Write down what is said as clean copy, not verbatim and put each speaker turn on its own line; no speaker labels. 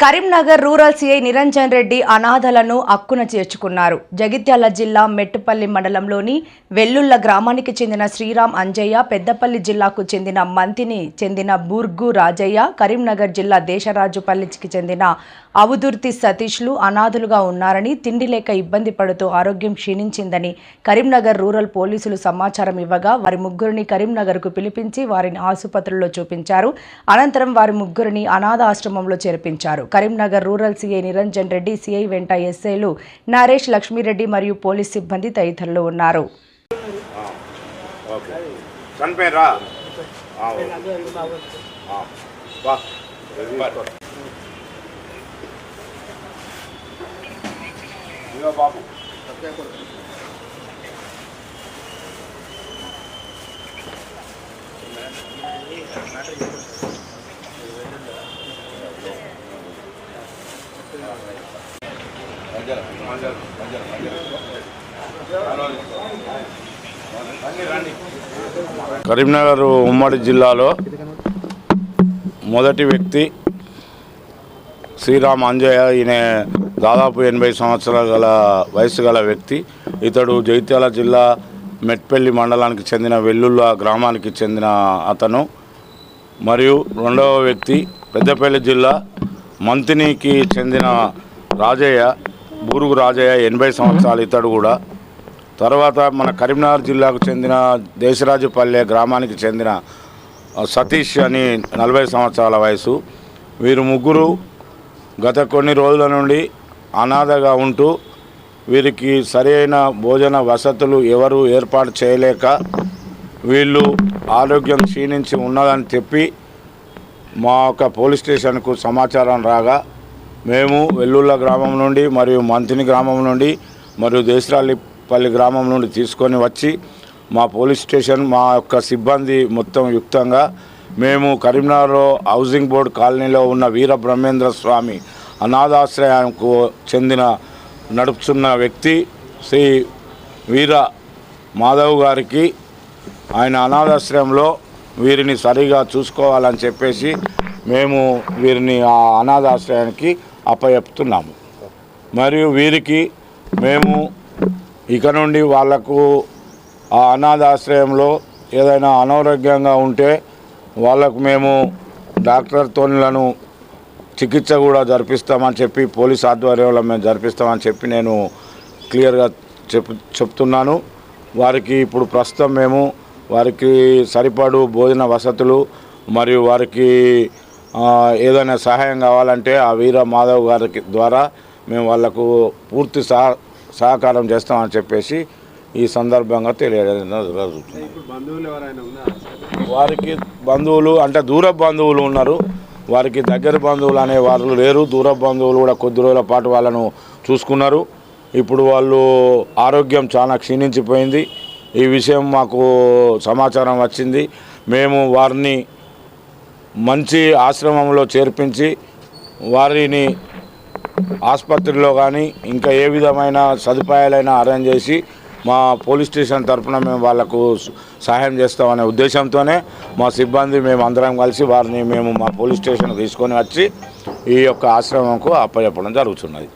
Karimnagar rural CI Niranjan Reddy అనాథలను అక్కున చేర్చుకున్నారు. జగిత్యాల జిల్లా మెట్టుపల్లి మండలంలోని వెల్లుల్ల గ్రామానికి చెందిన శ్రీరామ్ అంజయ్య, పెద్దపల్లి జిల్లాకు చెందిన మంతిని చెందిన బూర్గు రాజయ్య, కరీంనగర్ జిల్లా దేశరాజుపల్లికి చెందిన అవుదుర్తి సతీష్లు అనాథలుగా ఉన్నారని, తిండి లేక ఇబ్బంది పడుతూ ఆరోగ్యం క్షీణించిందని కరీంనగర్ రూరల్ పోలీసులు సమాచారం ఇవ్వగా వారి ముగ్గురిని కరీంనగర్కు పిలిపించి వారిని ఆసుపత్రిలో చూపించారు. అనంతరం వారి ముగ్గురిని అనాథ ఆశ్రమంలో చేర్పించారు. Karimnagar rural CI Niranjan Reddy, CI వెంట ఎస్ఐలు నరేష్, లక్ష్మీరెడ్డి మరియు పోలీస్ సిబ్బంది తదితరులు ఉన్నారు.
కరీంనగర్ ఉమ్మడి జిల్లాలో మొదటి వ్యక్తి శ్రీరామ్ అంజయ్య. ఈయన దాదాపు 80 సంవత్సరాల గల వయసు గల వ్యక్తి. ఇతడు జగిత్యాల జిల్లా మెట్పల్లి మండలానికి చెందిన వెల్లుల్ల గ్రామానికి చెందిన అతను. మరియు రెండవ వ్యక్తి పెద్దపల్లి జిల్లా మంతినికి చెందిన రాజయ్య, బూరుగు రాజయ్య, 80 సంవత్సరాలు ఇతడు కూడా. తర్వాత మన కరీంనగర్ జిల్లాకు చెందిన దేశరాజుపల్లె గ్రామానికి చెందిన సతీష్ అని 40 సంవత్సరాల వయసు. వీరు ముగ్గురు గత కొన్ని రోజుల నుండి అనాథగా ఉంటూ వీరికి సరైన భోజన వసతులు ఎవరు ఏర్పాటు చేయలేక వీళ్ళు ఆరోగ్యం క్షీణించి ఉన్నదని చెప్పి మా యొక్క పోలీస్ స్టేషన్కు సమాచారం రాగా మేము వెల్లుల్ల గ్రామం నుండి మరియు మంతిని గ్రామం నుండి మరియు దేశరాజుపల్లి గ్రామం నుండి తీసుకొని వచ్చి మా పోలీస్ స్టేషన్ మా యొక్క సిబ్బంది మొత్తం యుక్తంగా మేము కరీంనగర్లో హౌసింగ్ బోర్డు కాలనీలో ఉన్న వీర బ్రహ్మేంద్ర స్వామి అనాథాశ్రయానికి చెందిన నడుపుతున్న వ్యక్తి శ్రీ వీర మాధవ్ గారికి ఆయన అనాథాశ్రయంలో వీరిని సరిగా చూసుకోవాలని చెప్పేసి మేము వీరిని ఆ అనాథాశ్రయానికి అప్పచెప్తున్నాము. మరియు వీరికి మేము ఇక నుండి వాళ్లకు ఆ అనాథాశ్రయంలో ఏదైనా అనారోగ్యంగా ఉంటే వాళ్ళకు మేము డాక్టర్తోలను చికిత్స కూడా జరిపిస్తామని చెప్పి పోలీస్ ఆధ్వర్యంలో మేము జరిపిస్తామని చెప్పి నేను క్లియర్గా చెప్తున్నాను. వారికి ఇప్పుడు ప్రస్తుతం మేము వారికి సరిపడు భోజన వసతులు మరియు వారికి ఏదైనా సహాయం కావాలంటే ఆ వీర మాధవ్ గారికి ద్వారా మేము వాళ్లకు పూర్తి సహకారం చేస్తామని చెప్పేసి ఈ సందర్భంగా తెలియజేయడం జరుగుతుంది. వారికి బంధువులు అంటే దూర బంధువులు ఉన్నారు. వారికి దగ్గర బంధువులు అనే వారు లేరు. దూర బంధువులు కూడా కొద్ది రోజుల పాటు వాళ్ళను చూసుకున్నారు. ఇప్పుడు వాళ్ళు ఆరోగ్యం చాలా క్షీణించిపోయింది. ఈ విషయం మాకు సమాచారం వచ్చింది. మేము వారిని మంచి ఆశ్రమంలో చేర్పించి వారిని ఆసుపత్రిలో కానీ ఇంకా ఏ విధమైన సదుపాయాలైనా అరేంజ్ చేసి మా పోలీస్ స్టేషన్ తరఫున మేము వాళ్లకు సహాయం చేస్తామనే ఉద్దేశంతోనే మా సిబ్బంది మేము అందరం కలిసి వారిని మేము మా పోలీస్ స్టేషన్కి తీసుకొని వచ్చి ఈ యొక్క ఆశ్రమంకు అప్పచెప్పడం జరుగుతున్నది.